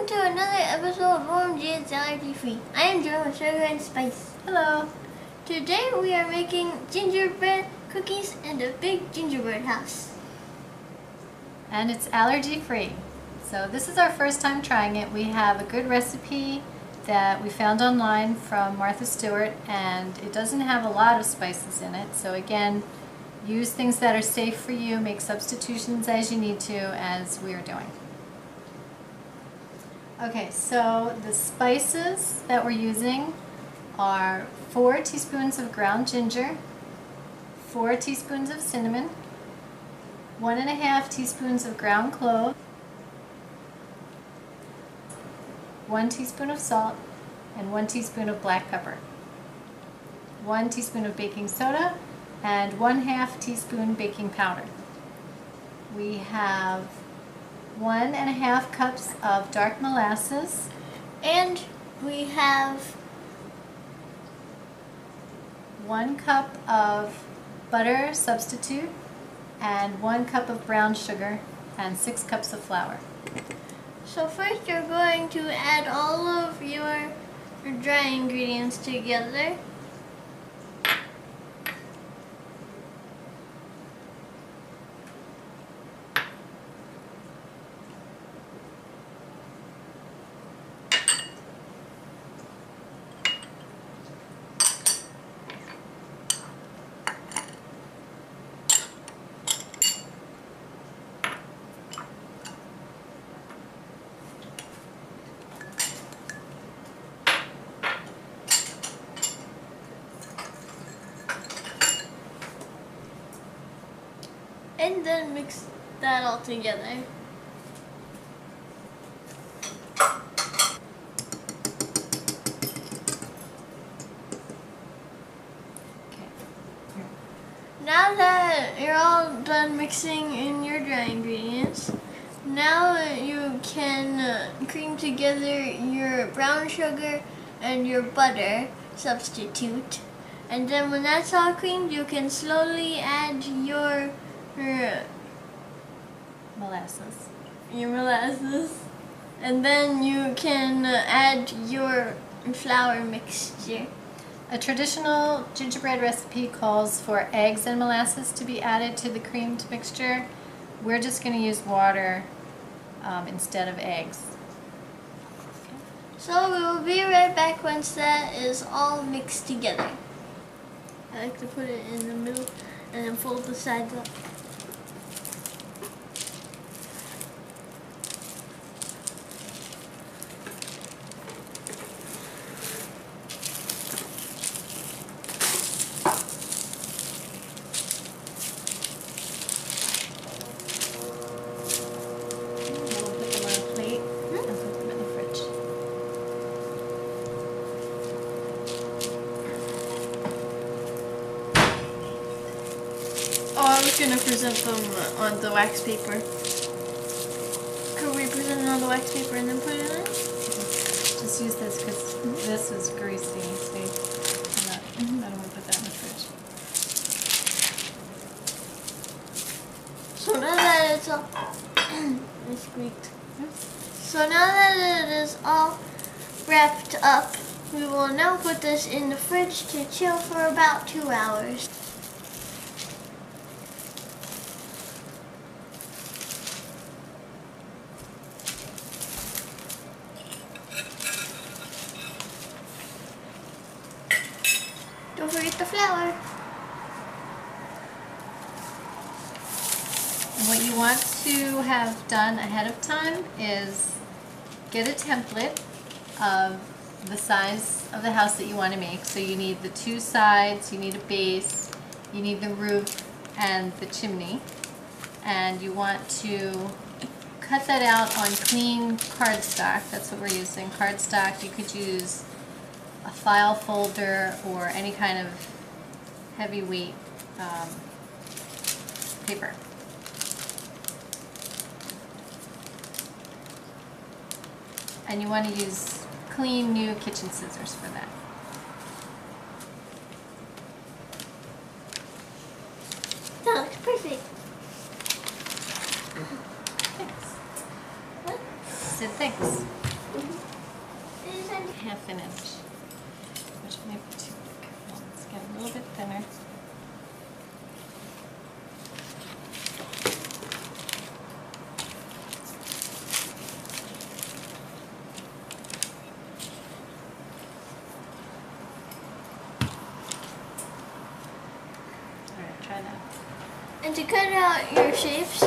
welcome to another episode of house.Just Allergy Free. I am Joe with Sugar and Spice. Hello. Today we are making gingerbread cookies and a big gingerbread house. And it's allergy free. So this is our first time trying it. We have a good recipe that we found online from Martha Stewart, and it doesn't have a lot of spices in it. So again, use things that are safe for you, make substitutions as you need to, as we are doing. Okay, so the spices that we're using are 4 teaspoons of ground ginger, 4 teaspoons of cinnamon, 1½ teaspoons of ground clove, 1 teaspoon of salt, and 1 teaspoon of black pepper, 1 teaspoon of baking soda, and 1/2 teaspoon baking powder. We have 1½ cups of dark molasses, And we have 1 cup of butter substitute, and 1 cup of brown sugar, and 6 cups of flour. So first you're going to add all of your dry ingredients together. And then mix that all together. Now that you're all done mixing in your dry ingredients, now you can cream together your brown sugar and your butter substitute. And then when that's all creamed, you can slowly add your Molasses. and then you can add your flour mixture. A traditional gingerbread recipe calls for eggs and molasses to be added to the creamed mixture. We're just going to use water instead of eggs. So we will be right back once that is all mixed together. I like to put it in the middle and then fold the sides up. Oh, I was gonna present them on the wax paper. Could we present it on the wax paper and then put it in? Just use this because this is greasy. See? I don't want to put that in the fridge. So now that it's all, I squeaked. So now that it is all wrapped up, we will now put this in the fridge to chill for about 2 hours. Don't forget the flour. And what you want to have done ahead of time is get a template of the size of the house that you want to make. So you need the 2 sides, you need a base, you need the roof and the chimney. And you want to cut that out on clean cardstock. That's what we're using, cardstock. You could use a file folder or any kind of heavyweight paper. And you want to use clean new kitchen scissors for that. That looks perfect. Thanks. Sid, thanks. Half an inch, which might be too thick. Well, let's get a little bit thinner. Alright, try that. And to cut out your shapes,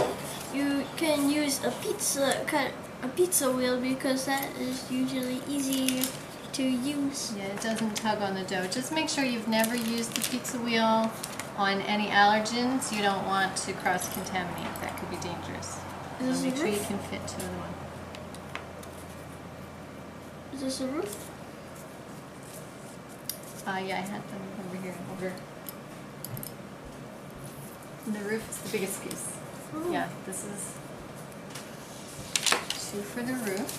you can use a pizza wheel because that is usually easier to use. Yeah, it doesn't tug on the dough. Just make sure you've never used the pizza wheel on any allergens. You don't want to cross-contaminate. That could be dangerous. Is this So make a sure you roof? can fit to the one. Is this a roof? Yeah, I had them over here and over. And the roof is the biggest piece. Oh. Yeah, this is 2 for the roof.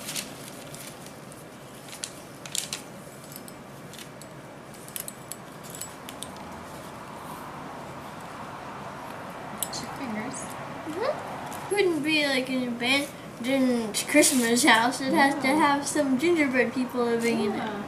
Watch your fingers. Couldn't be like an abandoned Christmas house. It has to have some gingerbread people living in it. Yeah.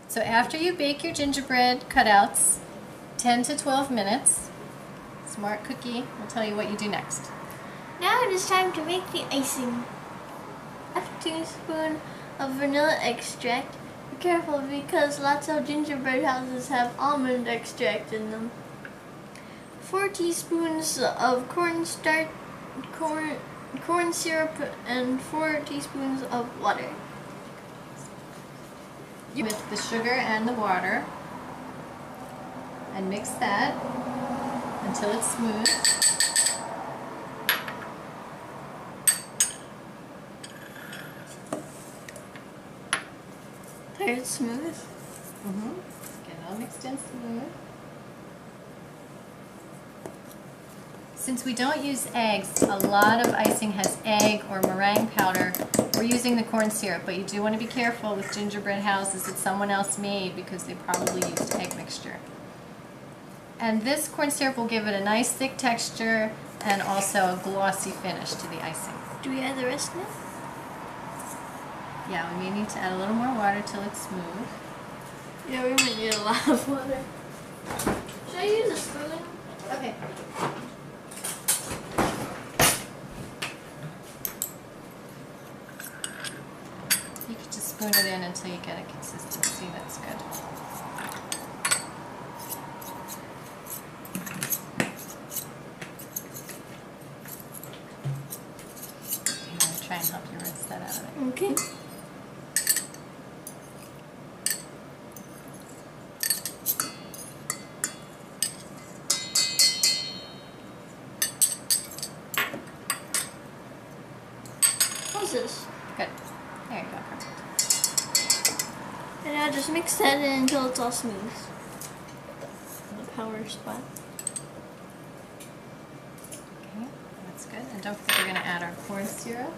So after you bake your gingerbread cutouts, 10 to 12 minutes, Smart Cookie will tell you what you do next. Now it is time to make the icing. 1/2 teaspoon of vanilla extract. Be careful because lots of gingerbread houses have almond extract in them. 4 teaspoons of corn syrup, and 4 teaspoons of water. With the sugar and the water, and mix that until it's smooth. There, it's smooth. Get it all mixed in smooth. Since we don't use eggs, a lot of icing has egg or meringue powder. We're using the corn syrup, but you do want to be careful with gingerbread houses that someone else made because they probably used egg mixture. And this corn syrup will give it a nice thick texture and also a glossy finish to the icing. Do we add the rest now? Yeah, we may need to add a little more water till it's smooth. Yeah, we might need a lot of water. Should I use a spoon? Okay. You could just spoon it in until you get a consistency that's good. I'm going to try and help you rinse that out of it. Okay. How's this? Good. There you go. Perfect. And now just mix that in until it's all smooth. The power spot. Okay, that's good. And don't forget we're going to add our corn syrup.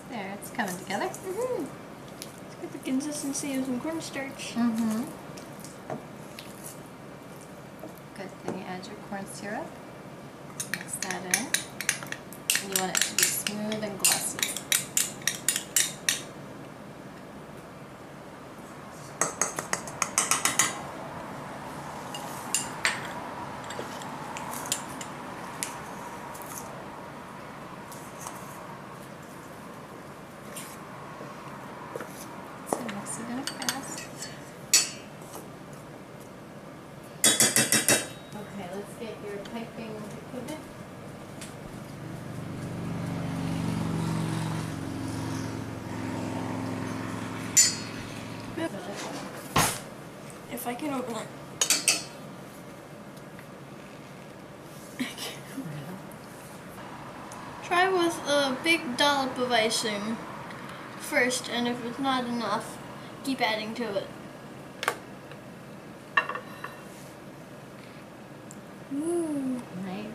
There, it's coming together. It's got the consistency of some cornstarch. Good. Then you add your corn syrup. Mix that in. And you want it to be smooth and glossy. So mix it in fast. Okay, let's get your piping equipment. If I can open it. Try with a big dollop of icing first, and if it's not enough, keep adding to it. Ooh. Right.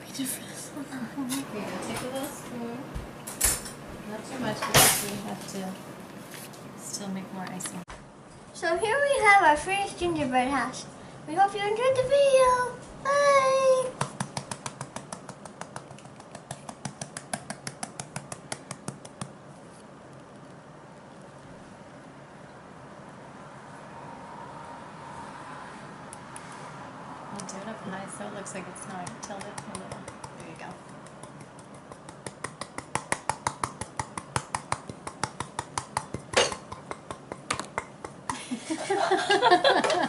Waited for this one. Here, take a little spoon. Not too much because we have to still make more icing. So here we have our finished gingerbread house. We hope you enjoyed the video. Bye! I'll do it up high so it looks like it's not tilted a little. There you